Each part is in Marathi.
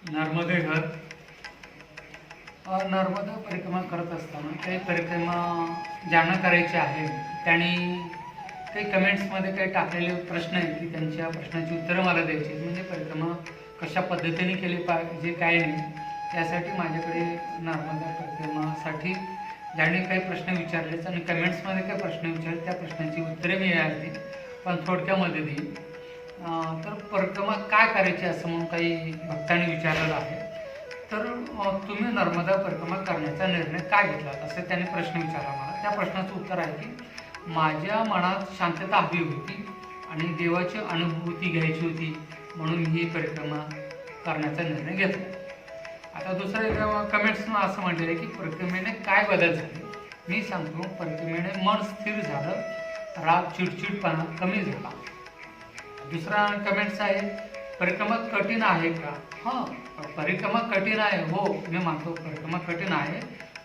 नर्मदे घर नर्मदा परिक्रमा करत असताना काही परिक्रमा ज्यांना करायची आहे त्यांनी काही कमेंट्समध्ये काही टाकलेले प्रश्न आहेत की त्यांच्या प्रश्नाची उत्तरं मला द्यायची आहेत. म्हणजे परिक्रमा कशा पद्धतीने केली पाहिजे काय नाही यासाठी माझ्याकडे नर्मदा परिक्रमासाठी ज्यांनी काही प्रश्न विचारले आणि कमेंट्समध्ये काही प्रश्न विचारले त्या प्रश्नांची उत्तरे मी यायला पण थोडक्यामध्ये देईन. तर परिक्रमा काय करायची असं म्हणून काही भक्तांनी विचारलेलं आहे. तर तुम्ही नर्मदा परिक्रमा करण्याचा निर्णय काय घेतला असं त्यांनी प्रश्न विचारला मला. त्या प्रश्नाचं उत्तर आहे की माझ्या मनात शांतता हवी होती आणि देवाची अनुभूती घ्यायची होती म्हणून ही परिक्रमा करण्याचा निर्णय घेतला. आता दुसऱ्या कमेंट्सनं असं म्हटलेलं आहे की परिक्रमेने काय बदल झाले. मी सांगतो, परिक्रमेने मन स्थिर झालं, राग चिडचिडपणा कमी झाला. दुसरा कमेंट्स आहे परिक्रमा कठीण आहे का. हां, परिक्रमा कठीण आहे, हो मी मानतो परिक्रमा कठीण आहे,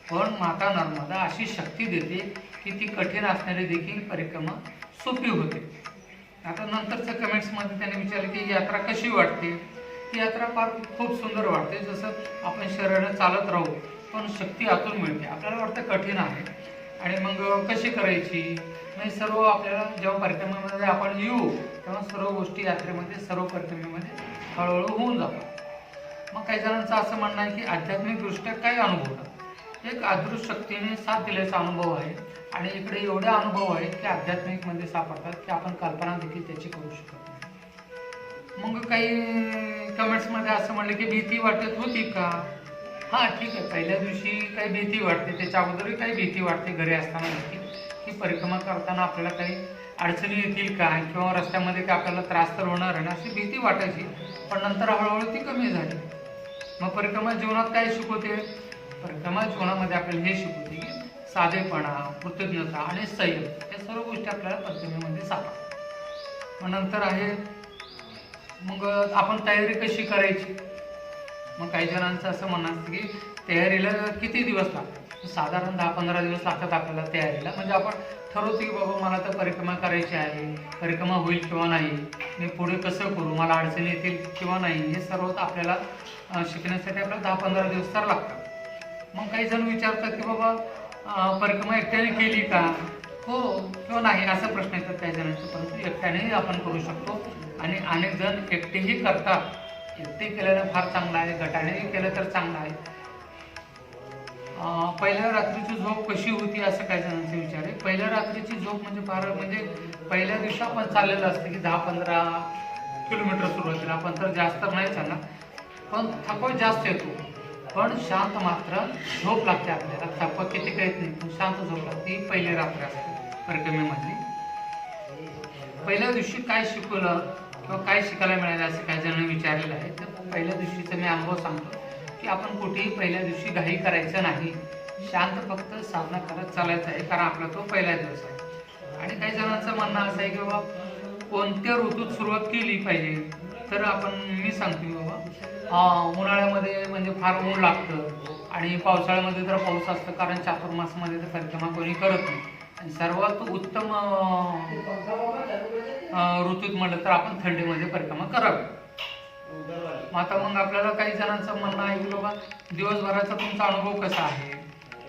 पण माता नर्मदा अशी शक्ती देते की ती कठीण असणारी देखील परिक्रमा सोपी होते. आता नंतरच्या कमेंट्समध्ये त्यांनी विचारले की यात्रा कशी वाटते. ती यात्रा फार खूप सुंदर वाटते. जसं आपण शरीराने चालत राहू पण शक्ती आतून मिळते. आपल्याला वाटतं कठीण आहे आणि मग कशी करायची. म्हणजे सर्व आपल्याला जेव्हा परिक्रमेमध्ये आपण येऊ तेव्हा सर्व गोष्टी यात्रेमध्ये सर्व परिक्रमेमध्ये हळूहळू होऊन जातात. मग काही जणांचं असं म्हणणं आहे की आध्यात्मिकदृष्ट्या काय अनुभवतात. एक अदृश्य शक्तीने साथ दिल्याचा अनुभव आहे आणि इकडे एवढे अनुभव आहेत की आध्यात्मिकमध्ये सापडतात की आपण कल्पना देखील त्याची करू शकत नाही. मग काही कमेंट्समध्ये असं म्हणलं की भीती वाटत होती का. हां ठीक आहे, पहिल्या दिवशी काही भीती वाटते, त्याच्या अगोदरही काही भीती वाटते घरी असताना देखील की परिक्रमा करताना आपल्याला काही अडचणी येतील का किंवा रस्त्यामध्ये काय आपल्याला त्रास तर होणार आहे ना अशी भीती वाटायची. पण नंतर हळूहळू ती कमी झाली. मग परिक्रमा जीवनात काय शिकवते. परिक्रमा जीवनामध्ये आपल्याला हे शिकवते की साधेपणा, कृतज्ञता आणि संयम या सर्व गोष्टी आपल्याला परिक्रमेमध्ये सापडतात. मग नंतर आहे मग आपण तयारी कशी करायची. मग काही जणांचं असं म्हणणं असतं की तयारीला किती दिवस लागतात. साधारण 10-15 दिवस लागतात आपल्याला तयारीला. म्हणजे आपण ठरवतो की बाबा मला तर परिक्रमा करायची आहे, परिक्रमा होईल किंवा नाही, मी पुढे कसं करू, मला अडचणी येतील किंवा नाही, हे सर्व आपल्याला शिकण्यासाठी आपल्याला 10-15 दिवस तर लागतात. मग काही जण विचारतात की बाबा परिक्रमा एकट्याने केली का, हो किंवा नाही असा प्रश्न येतात काही जणांचे. परंतु एकट्यानेही आपण करू शकतो आणि अनेक जण एकटेही करतात. एकटे केलेलं फार चांगलं आहे, गटानेही केलं तर चांगलं आहे. पहिल्या रात्रीची झोप कशी होती असं काही जणांचे विचार आहे. पहिल्या रात्रीची झोप म्हणजे पहिल्या दिवशी आपण चाललेलं असतं की 10-15 किलोमीटर सुरुवातीला आपण तर जास्त नाही चालणार, पण थकवा जास्त येतो, पण शांत मात्र झोप लागते आपल्याला. थकवा किती काही येत नाही पण शांत झोप लागते. ही पहिली रात्र असते परिक्रमेमधली. पहिल्या दिवशी काय शिकवलं किंवा काय शिकायला मिळालं असं काही जणांनी विचारलेलं आहे. तर पहिल्या दिवशीचा मी अनुभव सांगतो की आपण कुठेही पहिल्या दिवशी घाई करायचं नाही, शांत फक्त साधना करत चालायचं आहे, कारण आपला तो पहिला दिवस आहे. आणि काही जणांचं म्हणणं असं आहे की बाबा कोणत्या ऋतूत सुरुवात केली पाहिजे. तर मी सांगतो की बाबा उन्हाळ्यामध्ये म्हणजे फार ऊन लागतं आणि पावसाळ्यामध्ये तर पाऊस असतं, कारण चातुर्मासमध्ये तर परिक्रमा कोणी करत नाही. आणि सर्वात उत्तम ऋतूत म्हटलं तर आपण थंडीमध्ये परिक्रमा करावी. आता मग आपल्याला काही जणांचं म्हणणं आहे की बाबा दिवसभराचा तुमचा अनुभव कसा आहे.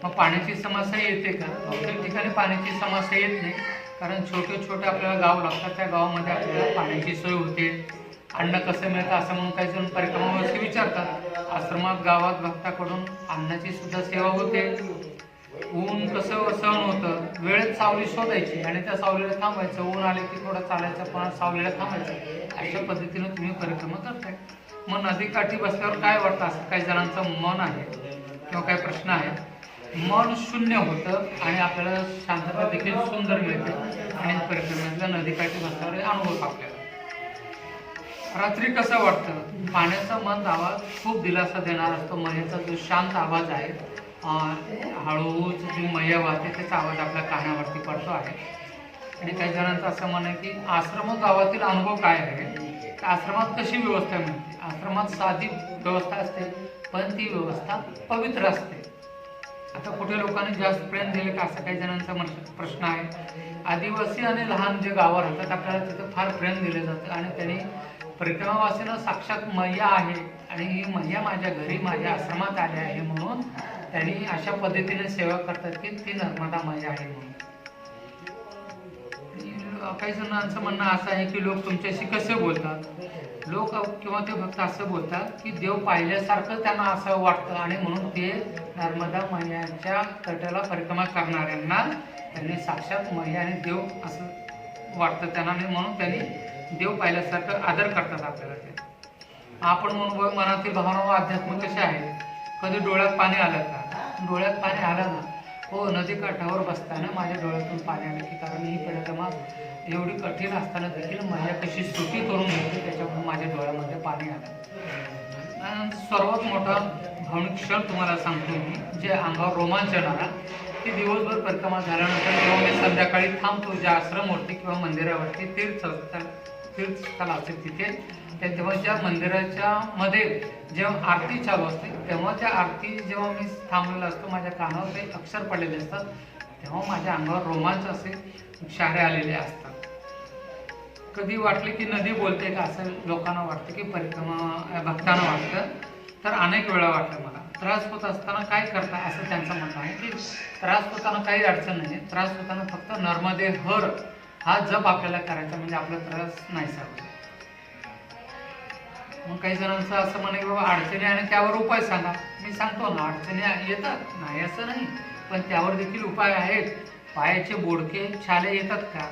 मग पाण्याची समस्या येते का. बहुतेक ठिकाणी पाण्याची समस्या येत नाही, कारण छोटे छोटे आपल्याला गाव लागतात. त्या गावामध्ये आपल्याला पाण्याची सोय होते. अन्न कसं मिळतं असं म्हणून काही जण परिक्रमावरती विचारतात. आश्रमात गावात भक्ताकडून अन्नाची सुद्धा सेवा होते. ऊन कसं सहन होतं, वेळेत सावली शोधायची आणि त्या सावलीला थांबायचं. ऊन आले की थोडं चालायचं, पण सावलीला थांबायचं. अशा पद्धतीनं तुम्ही परिक्रमा करताय. मग नदीकाठी बसल्यावर काय वाटतं असं काही जणांचं मन आहे किंवा काही प्रश्न आहे. मन शून्य होतं आणि आपल्याला शांतता देखील सुंदर मिळते आणि परिक्रमेतल्या नदीकाठी बसल्यावर अनुभव आपल्याला. रात्री कसं वाटतं. पाण्याचा मंद आवाज खूप दिलासा देणार असतो. मयेचा जो शांत आवाज आहे, हळूच जी मैया वाहते त्याचा आवाज आपल्या कानावरती पडतो आहे. आणि काही जणांचं असं म्हणणं आहे की आश्रम गावातील अनुभव काय आहे. आश्रमात कशी व्यवस्था मिळते. आश्रमात साधी व्यवस्था असते पण ती व्यवस्था पवित्र असते. आता कुठे लोकांनी जास्त प्रेम दिले का असं काही जणांचा प्रश्न आहे. आदिवासी आणि लहान जे गावं राहतात आपल्याला तिथं फार प्रेम दिलं जातं आणि त्यांनी परिक्रमावासीनं साक्षात मैया आहे आणि ही मैया माझ्या घरी माझ्या आश्रमात आली आहे म्हणून त्यांनी अशा पद्धतीने सेवा करतात की ती नर्मदा मैया आहे म्हणून. काही जणांचं म्हणणं असं आहे की लोक तुमच्याशी कसे बोलतात, लोक किंवा ते भक्त असं बोलतात की देव पाहिल्यासारखं त्यांना असं वाटतं आणि म्हणून ते नर्मदा मैयाच्या तटाला परिक्रमा करणाऱ्यांना त्यांनी साक्षात मैया आणि देव असं वाटतं त्यांना आणि म्हणून त्यांनी देव पाहिल्यासारखं आदर करतात आपल्याला. ते आपण म्हणून मनातील भावना व अध्यात्म कसे आहे. कधी डोळ्यात पाणी आलं का, डोळ्यात पाणी आलं ना, हो नदीकाठावर बसताना माझ्या डोळ्यातून पाणी आलं की कारण ही परिक्रमा एवढी कठीण असताना देखील मैया कशी स्तुती करून घेतली त्याच्यामुळे माझ्या डोळ्यामध्ये पाणी आलं. सर्वात मोठा भावनिक क्षण तुम्हाला सांगतो मी जे अंगावर रोमांच येणारा की दिवसभर परिक्रमा झाल्यानंतर जेव्हा मी संध्याकाळी थांबतो ज्या आश्रमवरती किंवा मंदिरावरती तीर्थस्थळ असेल तिथे तेव्हा ज्या मंदिराच्या मध्ये जेव्हा आरती चालू असते तेव्हा त्या आरती जेव्हा मी थांबलेला असतो माझ्या कानावर काही अक्षर पडलेले असतात तेव्हा माझ्या अंगावर रोमांच असे शारे आलेले असतात. कधी वाटले की नदी बोलते का असं लोकांना वाटतं की परिक्रमा भक्तांना वाटतं, तर अनेक वेळा वाटलं मला. त्रास होत असताना काय करता असं त्यांचं म्हणणं आहे की त्रास होताना काही अडचण नाही, त्रास होताना फक्त नर्मदे हर हा जप आपल्याला करायचा म्हणजे आपला त्रास नाही होतो. मग काही जणांचं असं म्हणे की बाबा अडचणी आणि त्यावर उपाय सांगा. मी सांगतो ना, अडचणी येतात नाही असं नाही, पण त्यावर देखील उपाय आहेत. पायाचे बोडके छाले येतात का,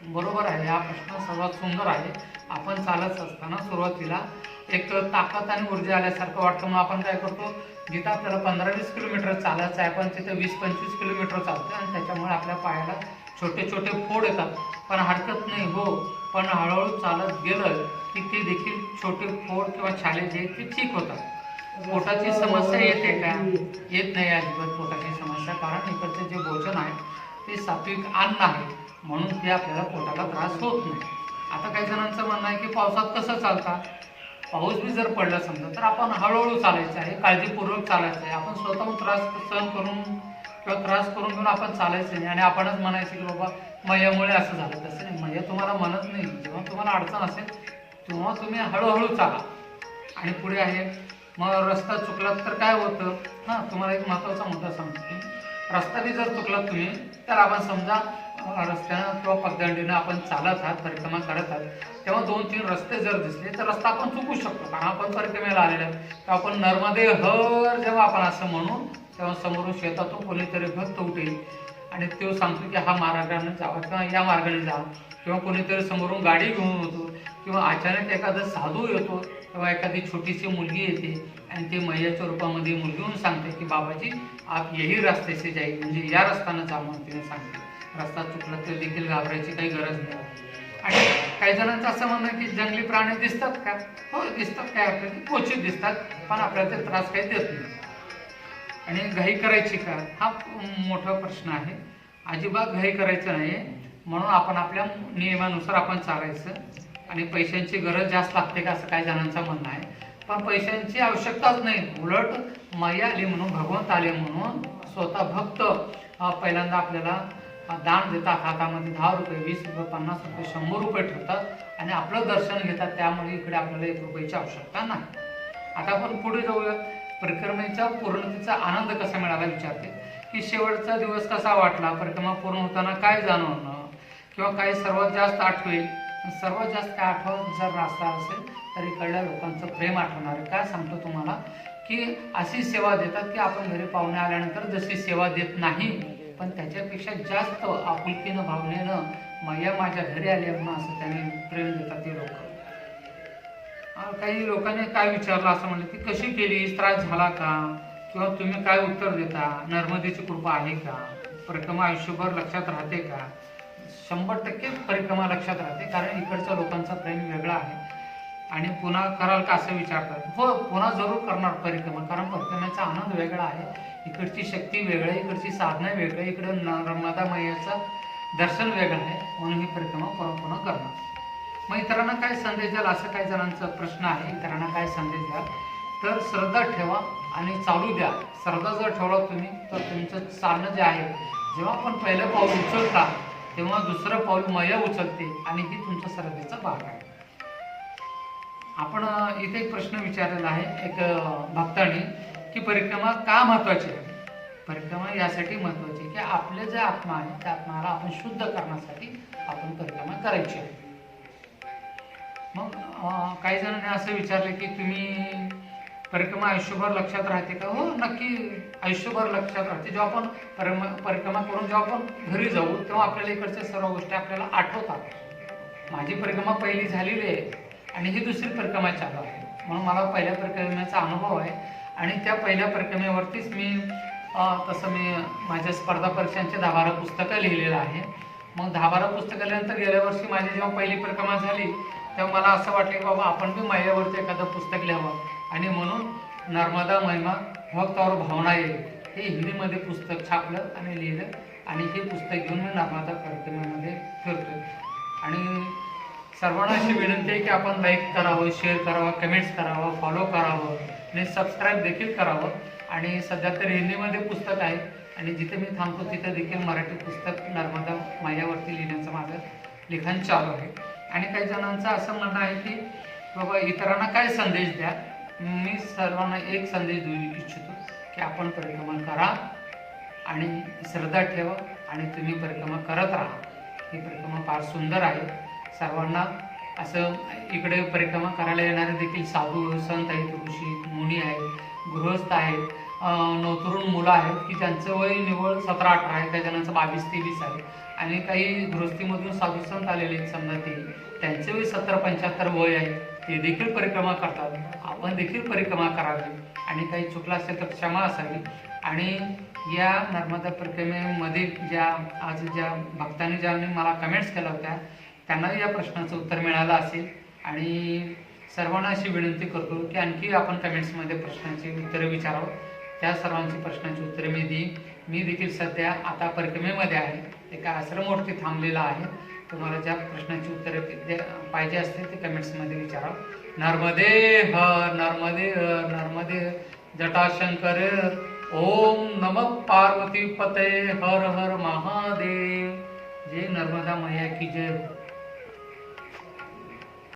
बरोबर आहे. हा प्रश्न सर्वात सुंदर आहे. आपण चालत असताना सुरुवातीला एक ताकद आणि ऊर्जा आल्यासारखं वाटतं मग आपण काय करतो, जिथं आपल्याला 15-20 किलोमीटर चालायचं आहे आपण तिथं 20-25 किलोमीटर चालतो आणि त्याच्यामुळे आपल्या पायाला छोटे छोटे फोड येतात. पण हरकत नाही हो, पण हळूहळू चालत गेलं की ते देखील छोटे फोड किंवा छाले जे ते ठीक होतात. पोटाची समस्या येते का, येत नाही अजिबात पोटाची समस्या, कारण इकडचे जे भोजन आहे ते सात्विक अन्न आहे म्हणून ते आपल्याला पोटाला त्रास होत नाही. आता काही जणांचं म्हणणं आहे की पावसात कसं चालतात, पाऊस बी जर पडला समजा तर आपण हळूहळू चालायचं आहे, काळजीपूर्वक चालायचं आहे. आपण स्वतःहून त्रास सहन करून किंवा त्रास करून घेऊन आपण चालायचं नाही आणि आपणच म्हणायचं की बाबा मैयामुळे असं झालं. तसं नाही, मैया तुम्हाला म्हणत नाही. जेव्हा तुम्हाला अडचण असेल तेव्हा तुम्ही हळूहळू चाला आणि पुढे आहे. मग रस्ता चुकला तर काय होतं, हां तुम्हाला एक महत्त्वाचा मुद्दा सांगतो की रस्ता बी जर चुकला तुम्ही तर आपण समजा रस्त्यानं किंवा पगदंडीनं आपण चालत आहात परिक्रमा करत आहात तेव्हा 2-3 रस्ते जर दिसले तर रस्ता आपण चुकू शकतो कारण आपण परिक्रमेला आलेला आहे. तर आपण नर्मदे हर जेव्हा आपण असं म्हणू तेव्हा समोरून शेतातून कोणीतरी भक्त उठेल आणि तो सांगतो की हा मार्गाने जावा किंवा या मार्गाने जा, किंवा कोणीतरी समोरून गाडी घेऊन होतो किंवा अचानक एखादा साधू येतो किंवा एखादी छोटीशी मुलगी येते आणि ते मैयाच्या रूपामध्ये मुलगी म्हणून सांगते की बाबाजी आप यही रास्ते से जाईल, म्हणजे या रस्त्यानं जा म्हणून तिने सांगते. रस्ता चुकला तर देखील घाबरायची काही गरज नाही. आणि काही जणांचं असं म्हणणं की जंगली प्राणी दिसतात का, हो दिसतात, काय आपल्याला क्वचित दिसतात पण आपल्याला ते त्रास काही देत नाही. आणि घाई करायची का, हा मोठा प्रश्न आहे. अजिबात घाई करायचं नाही, म्हणून आपण आपल्या नियमानुसार आपण चालायचं. आणि पैशांची गरज जास्त लागते का असं काही जणांचं म्हणणं आहे, पण पैशांची आवश्यकताच नाही. उलट मैया आली म्हणून, भगवंत आले म्हणून स्वतः भक्त पहिल्यांदा आपल्याला दान देतात. हातामध्ये 10 रुपये, 20 रुपये, 50 रुपये, 100 रुपये ठेवतात आणि आपलं दर्शन घेतात. त्यामुळे इकडे आपल्याला 1 रुपयाची आवश्यकता नाही. आता आपण पुढे जाऊया. परिक्रमेच्या पूर्णतेचा आनंद कसा मिळाला विचारते की शेवटचा दिवस कसा वाटला, परिक्रमा पूर्ण होताना काय जाणवणं किंवा काय सर्वात जास्त आठवेल. सर्वात जास्त काय आठवत जर रास्ता असेल तर इकडल्या लोकांचं प्रेम आठवणार. काय सांगतो तुम्हाला की अशी सेवा देतात की आपण घरी पाहुणे आल्यानंतर जशी सेवा देत नाही पण त्याच्यापेक्षा जास्त आपुलकीनं भावनेनं मैया माझ्या घरी आली म्हणून असं त्यांनी प्रेम देतात ते लोक. काही लोकांनी काय विचारलं असं म्हणलं की कशी केली, त्रास झाला का, किंवा तुम्ही काय उत्तर देता, नर्मदेची कृपा आहे का, परिक्रमा आयुष्यभर लक्षात राहते का. 100% परिक्रमा लक्षात राहते, कारण इकडच्या लोकांचा प्रेम वेगळा आहे. आणि पुन्हा कराल का असं विचारतात. हो पुन्हा जरूर करणार परिक्रमा, कारण परिक्रमेचा आनंद वेगळा आहे, इकडची शक्ती वेगळी आहे, इकडची साधना वेगळी आहे, इकडं नर्मदा मैयाचं दर्शन वेगळं आहे, म्हणून ही परिक्रमा पुन्हा करणार. मग इतरांना काय संदेश द्याल असं काही जणांचा प्रश्न आहे. इतरांना काय संदेश द्याल तर श्रद्धा ठेवा आणि चालू द्या. श्रद्धा जर ठेवला तुम्ही तर तुमचं चालणं जे आहे, जेव्हा आपण पहिलं पाऊल उचलता तेव्हा दुसरं पाऊल मैया उचलते आणि ही तुमच्या श्रद्धेचा भाग आहे. आपण इथे एक प्रश्न विचारलेला आहे एक भक्ताने की परिक्रमा का महत्वाची आहे. परिक्रमा यासाठी महत्वाची आहे की आपले जे आत्मा आहे त्या आत्म्याला आपण शुद्ध करण्यासाठी आपण परिक्रमा करायची आहे. मग काही जणांनी असं विचारले की तुम्ही परिक्रमा आयुष्यभर लक्षात राहते का. हो, नक्की आयुष्यभर लक्षात राहते. जेव्हा आपण परिक्रमा करून जेव्हा आपण घरी जाऊ तेव्हा आपल्याला इकडच्या सर्व गोष्टी आपल्याला आठवतात. माझी परिक्रमा पहिली झालेली आहे आणि ही दुसरी परिक्रमा चालू आहे, म्हणून मला पहिल्या परिक्रमेचा अनुभव आहे. आणि त्या पहिल्या परिक्रमेवरतीच मी माझ्या स्पर्धा परीक्षांचे 10-12 पुस्तकं लिहिलेलं आहे. मग 10-12 पुस्तकं लिहिल्यानंतर गेल्या वर्षी माझी जेव्हा पहिली परिक्रमा झाली तेव्हा मला असं वाटलं की बाबा आपण बी महिन्यावरती एखादं पुस्तक लिहावं. आणि म्हणून नर्मदा महिमा भक्त और भावना येईल हे हिंदीमध्ये पुस्तक छापलं आणि लिहिलं. आणि हे पुस्तक घेऊन मी नर्मदा परिक्रमेमध्ये फिरतो. आणि सर्वांना अशी विनंती आहे की आपण लाईक करावं, शेअर करावं, कमेंट्स करावं, फॉलो करावं आणि सबस्क्राईब देखील करावं. आणि सध्या तर हिंदीमध्ये पुस्तक आहे आणि जिथे मी थांबतो तिथे देखील मराठी पुस्तक नर्मदा मायावरती लिहिण्याचं माझं लिखाण चालू आहे. आणि काही जणांचं असं म्हणणं आहे की बाबा इतरांना काय संदेश द्या. मी सर्वांना एक संदेश देऊ इच्छितो की आपण परिक्रमा करा आणि श्रद्धा ठेवा आणि तुम्ही परिक्रमा करत राहा. ही परिक्रमा फार सुंदर आहे. सर्वांना असं इकडे परिक्रमा करायला येणारे देखील साधू संत आहेत, ऋषी मुनी आहेत, गृहस्थ आहेत, नवतरुण मुलं आहेत की ज्यांचं वय निव्वळ 17-18 आहे, काही जणांचं 22-23 आहे. आणि काही गृहस्थीमधून साधू संत आलेले आहेत समजा त्यांचे वय 70-75 वय आहे. ते देखील परिक्रमा करतात. आपण देखील परिक्रमा करावी आणि काही चुकलं असेल तर क्षमा असावी. आणि या नर्मदा परिक्रमेमध्ये ज्या भक्तांनी ज्यांनी मला कमेंट्स केल्या होत्या त्यांनाही या प्रश्नाचं उत्तर मिळालं असेल. आणि सर्वांना अशी विनंती करतो की आणखी आपण कमेंट्समध्ये प्रश्नांची उत्तरं विचारावं. त्या सर्वांची प्रश्नांची उत्तरे मी देईन. मी देखील सध्या आता परिक्रमेमध्ये आहे, एका आश्रमवरती थांबलेला आहे. तुम्हाला ज्या प्रश्नांची उत्तरे पाहिजे असतील ते कमेंट्समध्ये विचारा. नर्मदे हर नर्मदे हर नर्मदे जटाशंकर. ओम नमः पार्वती पते हर हर महादेव. जय नर्मदा मैया की जय.